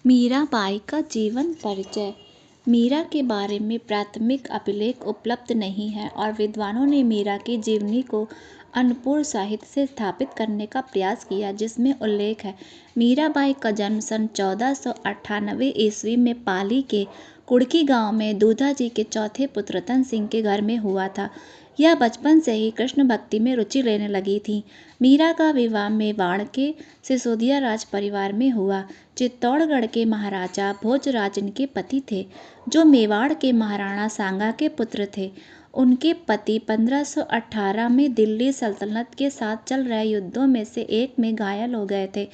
मीराबाई का जीवन परिचय। मीरा के बारे में प्राथमिक अभिलेख उपलब्ध नहीं है और विद्वानों ने मीरा की जीवनी को अनुपूर साहित्य से स्थापित करने का प्रयास किया, जिसमें उल्लेख है। मीराबाई का जन्म सन 1498 ईस्वी में पाली के कुड़की गांव में दूधाजी के चौथे पुत्र रतन सिंह के घर में हुआ था। यह बचपन से ही कृष्ण भक्ति में रुचि लेने लगी थी। मीरा का विवाह मेवाड़ के सिसोदिया राज परिवार में हुआ। चित्तौड़गढ़ के महाराजा भोजराज इनके पति थे, जो मेवाड़ के महाराणा सांगा के पुत्र थे। उनके पति 1518 में दिल्ली सल्तनत के साथ चल रहे युद्धों में से एक में घायल हो गए थे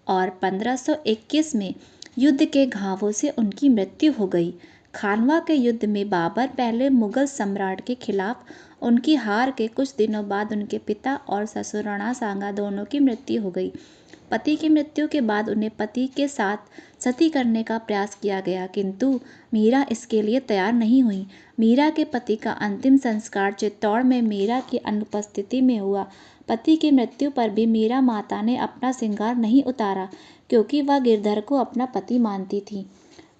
और 1521 में युद्ध के घावों से उनकी मृत्यु हो गई। खानवा के युद्ध में बाबर पहले मुगल सम्राट के खिलाफ उनकी हार के कुछ दिनों बाद उनके पिता और ससुर राणा सांगा दोनों की मृत्यु हो गई। पति की मृत्यु के बाद उन्हें पति के साथ सती करने का प्रयास किया गया, किंतु मीरा इसके लिए तैयार नहीं हुई। मीरा के पति का अंतिम संस्कार चित्तौड़ में मीरा की अनुपस्थिति में हुआ। पति की मृत्यु पर भी मीरा माता ने अपना श्रृंगार नहीं उतारा, क्योंकि वह गिरधर को अपना पति मानती थी।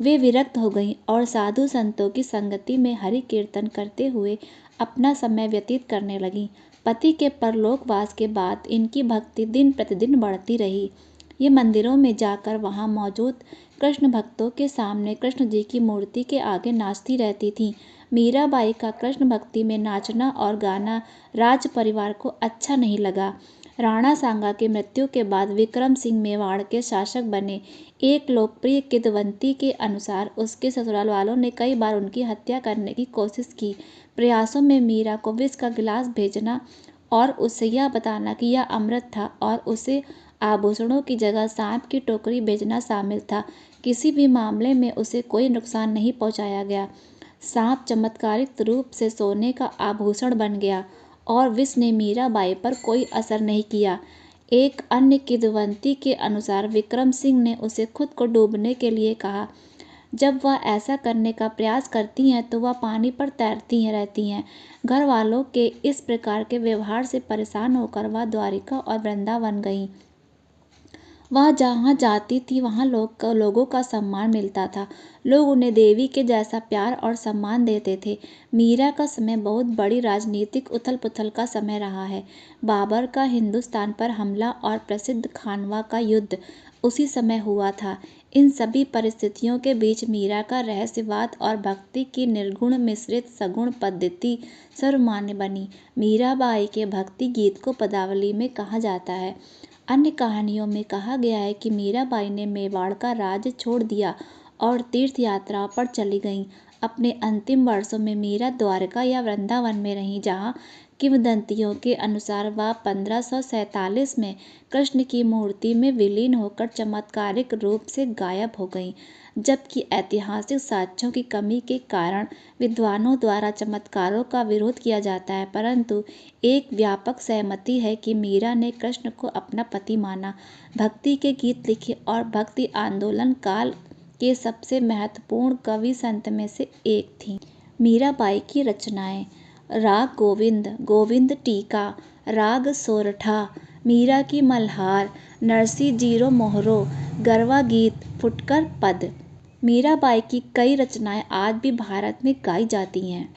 वे विरक्त हो गईं और साधु संतों की संगति में हरि कीर्तन करते हुए अपना समय व्यतीत करने लगीं। पति के परलोकवास के बाद इनकी भक्ति दिन प्रतिदिन बढ़ती रही। ये मंदिरों में जाकर वहाँ मौजूद कृष्ण भक्तों के सामने कृष्ण जी की मूर्ति के आगे नाचती रहती थीं। मीराबाई का कृष्ण भक्ति में नाचना और गाना राज परिवार को अच्छा नहीं लगा। राणा सांगा की मृत्यु के बाद विक्रम सिंह मेवाड़ के शासक बने। एक लोकप्रिय किंवदंती के अनुसार उसके ससुराल वालों ने कई बार उनकी हत्या करने की कोशिश की। प्रयासों में मीरा को विष का गिलास भेजना और उससे यह बताना कि यह अमृत था और उसे आभूषणों की जगह सांप की टोकरी भेजना शामिल था। किसी भी मामले में उसे कोई नुकसान नहीं पहुंचाया गया। सांप चमत्कारिक रूप से सोने का आभूषण बन गया और विष ने मीराबाई पर कोई असर नहीं किया। एक अन्य किंवदंती के अनुसार विक्रम सिंह ने उसे खुद को डूबने के लिए कहा। जब वह ऐसा करने का प्रयास करती हैं तो वह पानी पर तैरती रहती हैं। घर वालों के इस प्रकार के व्यवहार से परेशान होकर वह द्वारिका और वृंदावन गईं। वह जहाँ जाती थी वहाँ लोगों का सम्मान मिलता था। लोग उन्हें देवी के जैसा प्यार और सम्मान देते थे। मीरा का समय बहुत बड़ी राजनीतिक उथल-पुथल का समय रहा है। बाबर का हिंदुस्तान पर हमला और प्रसिद्ध खानवा का युद्ध उसी समय हुआ था। इन सभी परिस्थितियों के बीच मीरा का रहस्यवाद और भक्ति की निर्गुण मिश्रित सगुण पद्धति सर्वमान्य बनी। मीराबाई के भक्ति गीत को पदावली में कहा जाता है। अन्य कहानियों में कहा गया है कि मीराबाई ने मेवाड़ का राज्य छोड़ दिया और तीर्थ यात्रा पर चली गईं। अपने अंतिम वर्षों में मीरा द्वारका या वृंदावन में रहीं, जहाँ किंवदंतियों के अनुसार वह 1547 में कृष्ण की मूर्ति में विलीन होकर चमत्कारिक रूप से गायब हो गईं। जबकि ऐतिहासिक साक्ष्यों की कमी के कारण विद्वानों द्वारा चमत्कारों का विरोध किया जाता है, परंतु एक व्यापक सहमति है कि मीरा ने कृष्ण को अपना पति माना, भक्ति के गीत लिखे और भक्ति आंदोलन काल के सबसे महत्वपूर्ण कवि संत में से एक थीं। मीराबाई की रचनाएं: राग गोविंद, गोविंद टीका, राग सोरठा, मीरा की मल्हार, नरसी जीरो मोहरो, गरबा गीत, फुटकर पद। मीराबाई की कई रचनाएं आज भी भारत में गाई जाती हैं।